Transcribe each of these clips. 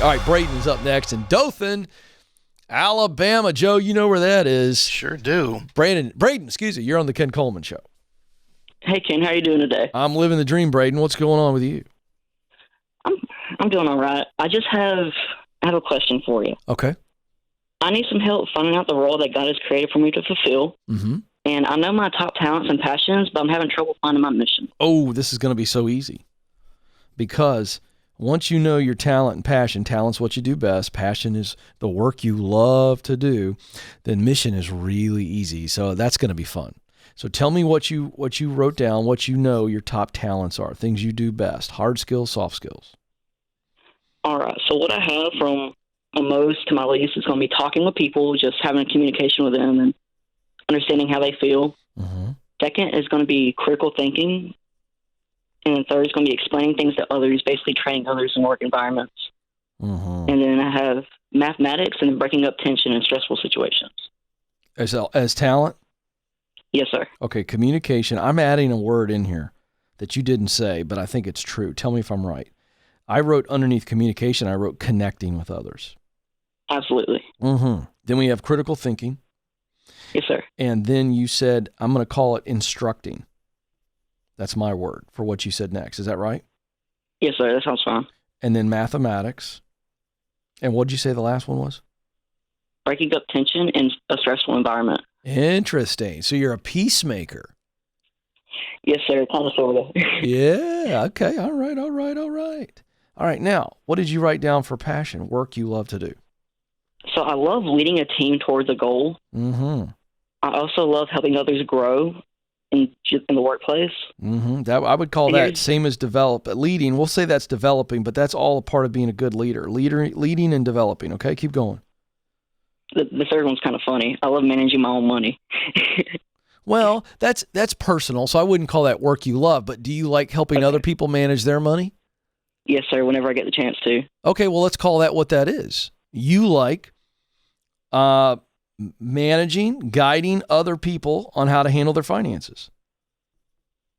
All right, Braden's up next in Dothan, Alabama. Joe, you know where that is. Sure do. Braden, excuse me, you're on the Ken Coleman Show. Hey, Ken, how you doing today? I'm living the dream, Braden. What's going on with you? I'm doing all right. I have a question for you. Okay. I need some help finding out the role that God has created for me to fulfill. Mm-hmm. And I know my top talents and passions, but I'm having trouble finding my mission. Oh, this is going to be so easy. Because once you know your talent and passion, talent's what you do best, passion is the work you love to do, then mission is really easy. So that's going to be fun. So tell me what you wrote down, what you know your top talents are, things you do best, hard skills, soft skills. All right. So what I have from my most to my least is going to be talking with people, just having a communication with them and understanding how they feel. Mm-hmm. Second is going to be critical thinking. And then third is going to be explaining things to others, basically training others in work environments. Mm-hmm. And then I have mathematics and breaking up tension in stressful situations. As talent? Yes, sir. Okay, communication. I'm adding a word in here that you didn't say, but I think it's true. Tell me if I'm right. I wrote underneath communication, I wrote connecting with others. Absolutely. Mm-hmm. Then we have critical thinking. Yes, sir. And then you said, I'm going to call it instructing. That's my word for what you said next. Is that right? Yes, sir. That sounds fine. And then mathematics. And what did you say the last one was? Breaking up tension in a stressful environment. Interesting. So you're a peacemaker. Yes, sir. Kind of sort of. Yeah. Okay. All right. All right. Now, what did you write down for passion, work you love to do? So I love leading a team towards a goal. Mm-hmm. I also love helping others grow in the workplace. Mm-hmm. That I would call that same as leading. We'll say that's developing, but that's all a part of being a good leader. Leading and developing. Okay, keep going. The third one's kind of funny. I love managing my own money. Well, that's personal, so I wouldn't call that work you love. But do you like helping other people manage their money? Yes, sir. Whenever I get the chance to. Okay, well, let's call that what that is. You like managing, guiding other people on how to handle their finances,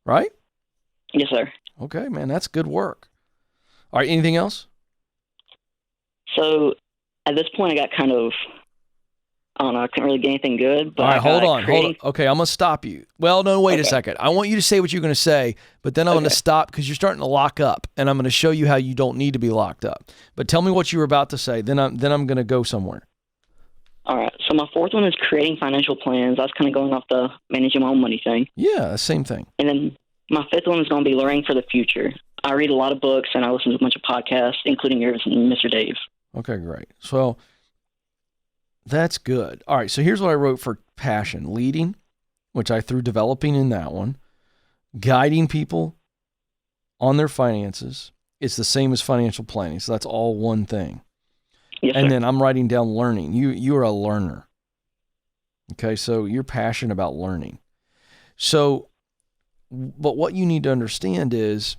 right? Yes, sir. Okay, man, that's good work. All right, anything else? So at this point, I got kind of, I don't know, I couldn't really get anything good. But all right, hold on. Okay, I'm going to stop you. Well, no, wait a second. I want you to say what you're going to say, but then I'm going to stop because you're starting to lock up, and I'm going to show you how you don't need to be locked up. But tell me what you were about to say, then I'm going to go somewhere. All right, so my fourth one is creating financial plans. I was kind of going off the managing my own money thing. Yeah, same thing. And then my fifth one is going to be learning for the future. I read a lot of books, and I listen to a bunch of podcasts, including yours and Mr. Dave. Okay, great. So that's good. All right, so here's what I wrote for passion. Leading, which I threw developing in that one. Guiding people on their finances. It's the same as financial planning, so that's all one thing. Yes, and sir. then I'm writing down learning. You are a learner. Okay, so you're passionate about learning. So, but what you need to understand is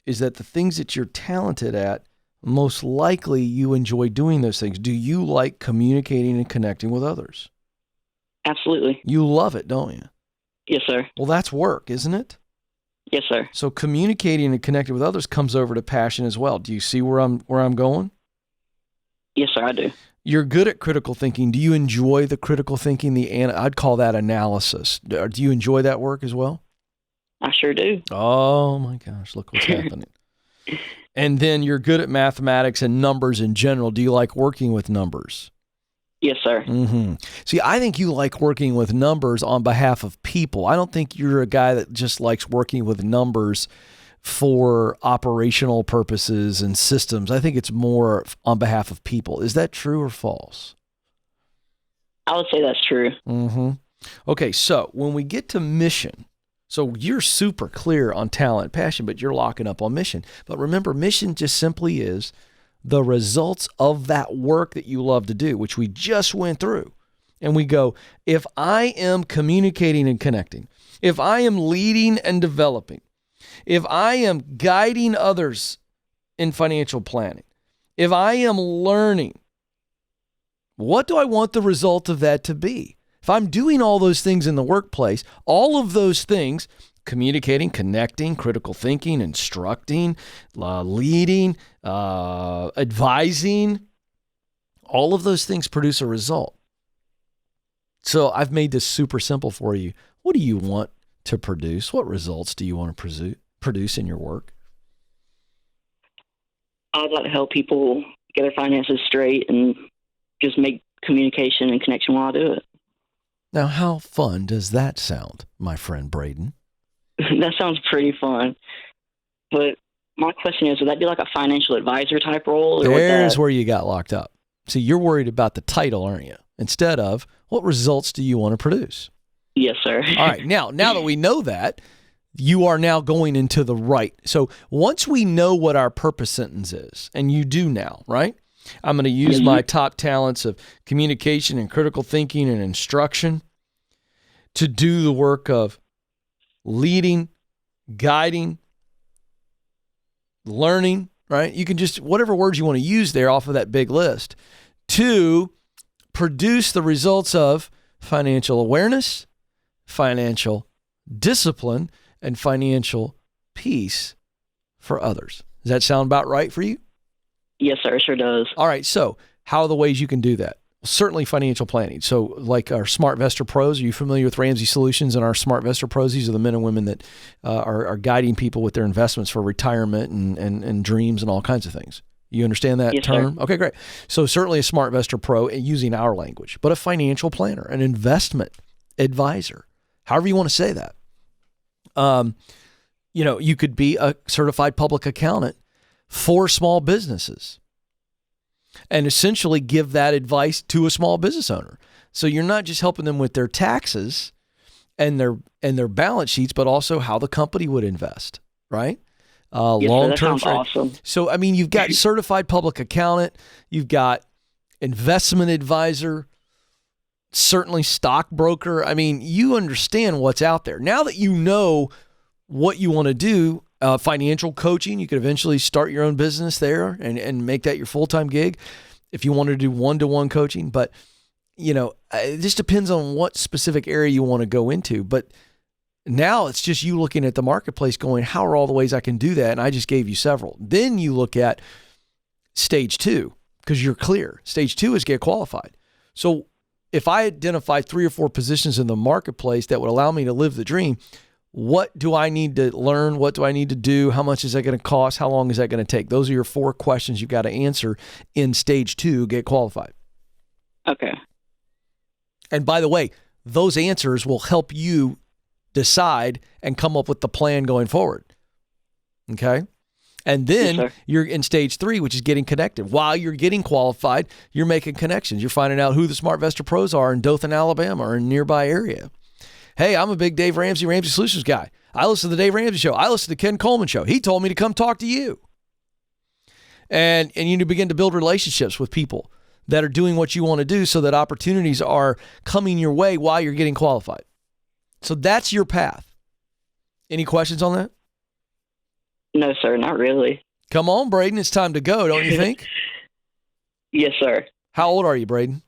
that the things that you're talented at, most likely you enjoy doing those things. Do you like communicating and connecting with others? Absolutely. You love it, don't you? Yes, sir. Well, that's work, isn't it? Yes, sir. So communicating and connecting with others comes over to passion as well. Do you see where I'm going? Yes, sir, I do. You're good at critical thinking. Do you enjoy the critical thinking? I'd call that analysis. Do you enjoy that work as well? I sure do. Oh my gosh, look what's happening. And then you're good at mathematics and numbers in general. Do you like working with numbers? Yes, sir. Mm-hmm. See, I think you like working with numbers on behalf of people. I don't think you're a guy that just likes working with numbers for operational purposes and systems. I think it's more on behalf of people. Is that true or false? I would say that's true. Mm-hmm. Okay, so when we get to mission, so you're super clear on talent, passion, but you're locking up on mission. But remember, mission just simply is the results of that work that you love to do, which we just went through. And we go, if I am communicating and connecting, if I am leading and developing, if I am guiding others in financial planning, if I am learning, what do I want the result of that to be? If I'm doing all those things in the workplace, all of those things communicating, connecting, critical thinking, instructing, leading, advising. All of those things produce a result. So I've made this super simple for you. What do you want to produce? What results do you want to produce in your work? I'd like to help people get their finances straight and just make communication and connection while I do it. Now, how fun does that sound, my friend Braden? That sounds pretty fun. But my question is, would that be like a financial advisor type role? There's where you got locked up. See, you're worried about the title, aren't you? Instead of, what results do you want to produce? Yes, sir. All right. Now that we know that, you are now going into the right. So once we know what our purpose sentence is, and you do now, right? I'm going to use my top talents of communication and critical thinking and instruction to do the work of leading, guiding, learning, right? You can just, whatever words you want to use there off of that big list, to produce the results of financial awareness, financial discipline, and financial peace for others. Does that sound about right for you? Yes, sir. It sure does. All right. So how are the ways you can do that? Certainly financial planning. So like our SmartVestor Pros, are you familiar with Ramsey Solutions and our SmartVestor Pros? These are the men and women that are guiding people with their investments for retirement and dreams and all kinds of things. You understand that term? Sir. Okay, great. So certainly a SmartVestor Pro using our language, but a financial planner, an investment advisor, however you want to say that. You could be a certified public accountant for small businesses and essentially give that advice to a small business owner. So you're not just helping them with their taxes and their balance sheets, but also how the company would invest, right? Long-term. That sounds awesome. So, I mean, you've got certified public accountant, you've got investment advisor, certainly stockbroker. I mean, you understand what's out there. Now that you know what you want to do, financial coaching, you could eventually start your own business there and make that your full-time gig if you want to do one-to-one coaching. But, it just depends on what specific area you want to go into. But now it's just you looking at the marketplace going, how are all the ways I can do that? And I just gave you several. Then you look at stage 2 because you're clear. Stage 2 is get qualified. So if I identify 3 or 4 positions in the marketplace that would allow me to live the dream, what do I need to learn? What do I need to do? How much is that going to cost? How long is that going to take? Those are your 4 questions you've got to answer in stage 2, get qualified. Okay. And by the way, those answers will help you decide and come up with the plan going forward. Okay? And then you're in stage 3, which is getting connected. While you're getting qualified, you're making connections. You're finding out who the SmartVestor Pros are in Dothan, Alabama, or in a nearby area. Hey, I'm a big Dave Ramsey Solutions guy. I listen to the Dave Ramsey Show. I listen to the Ken Coleman Show. He told me to come talk to you. And you need to begin to build relationships with people that are doing what you want to do so that opportunities are coming your way while you're getting qualified. So that's your path. Any questions on that? No, sir, not really. Come on, Braden. It's time to go, don't you think? Yes, sir. How old are you, Braden?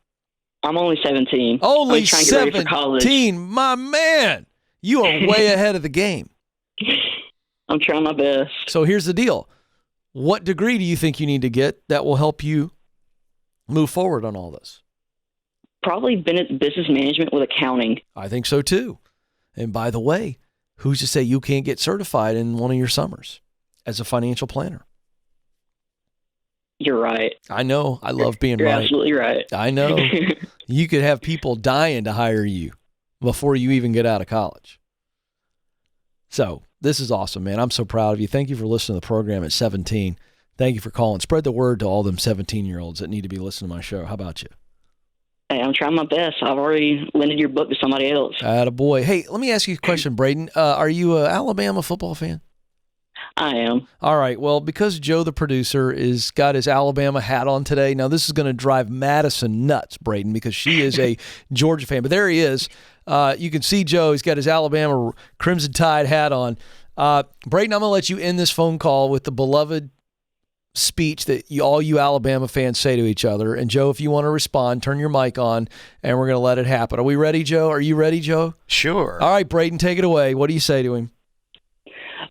I'm only 17. Only I'm trying to get ready for college. 17, my man. You are way ahead of the game. I'm trying my best. So here's the deal. What degree do you think you need to get that will help you move forward on all this? Probably business management with accounting. I think so too. And by the way, who's to say you can't get certified in one of your summers as a financial planner? You're right. I know. I love being right. You're absolutely right. I know. You could have people dying to hire you before you even get out of college. So this is awesome, man. I'm so proud of you. Thank you for listening to the program at 17. Thank you for calling. Spread the word to all them 17-year-olds that need to be listening to my show. How about you? Hey, I'm trying my best. I've already lended your book to somebody else. Attaboy. Hey, let me ask you a question, Braden. Are you an Alabama football fan? I am. All right. Well, because Joe, the producer, is got his Alabama hat on today. Now, this is going to drive Madison nuts, Braden, because she is a Georgia fan. But there he is. You can see Joe. He's got his Alabama Crimson Tide hat on. Braden, I'm going to let you end this phone call with the beloved speech that all you Alabama fans say to each other. And Joe, if you want to respond, turn your mic on, and we're going to let it happen. Are we ready, Joe? Are you ready, Joe? Sure. All right, Braden, take it away. What do you say to him?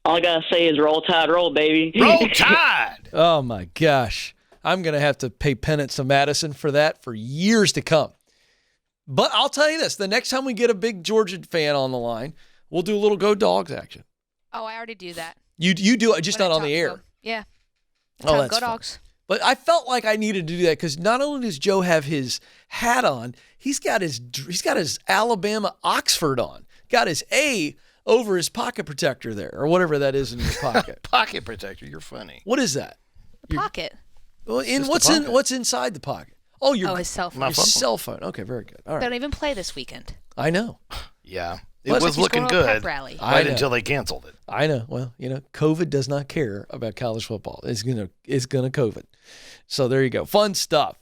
All I gotta say is roll tide, roll, baby. Roll Tide. Oh my gosh. I'm going to have to pay penance to Madison for that for years to come. But I'll tell you this, the next time we get a big Georgia fan on the line, we'll do a little Go Dogs action. Oh, I already do that. You do it, just When not I on the talk to air. them. Yeah. Oh, that's Go fun. Dogs. But I felt like I needed to do that because not only does Joe have his hat on, he's got his Alabama Oxford on. Got his A over his pocket protector there, or whatever that is in your pocket. Pocket protector. You're funny. What is that? Pocket. Well, just a pocket. what's inside the pocket? Oh, His cell phone. My your phone. cell phone. Okay, very good. All right. Don't even play this weekend. I know. Yeah. It Plus, was he's looking going to a pep good rally. I right know. until they canceled it. I know. Well, COVID does not care about college football. It's gonna COVID. So there you go. Fun stuff.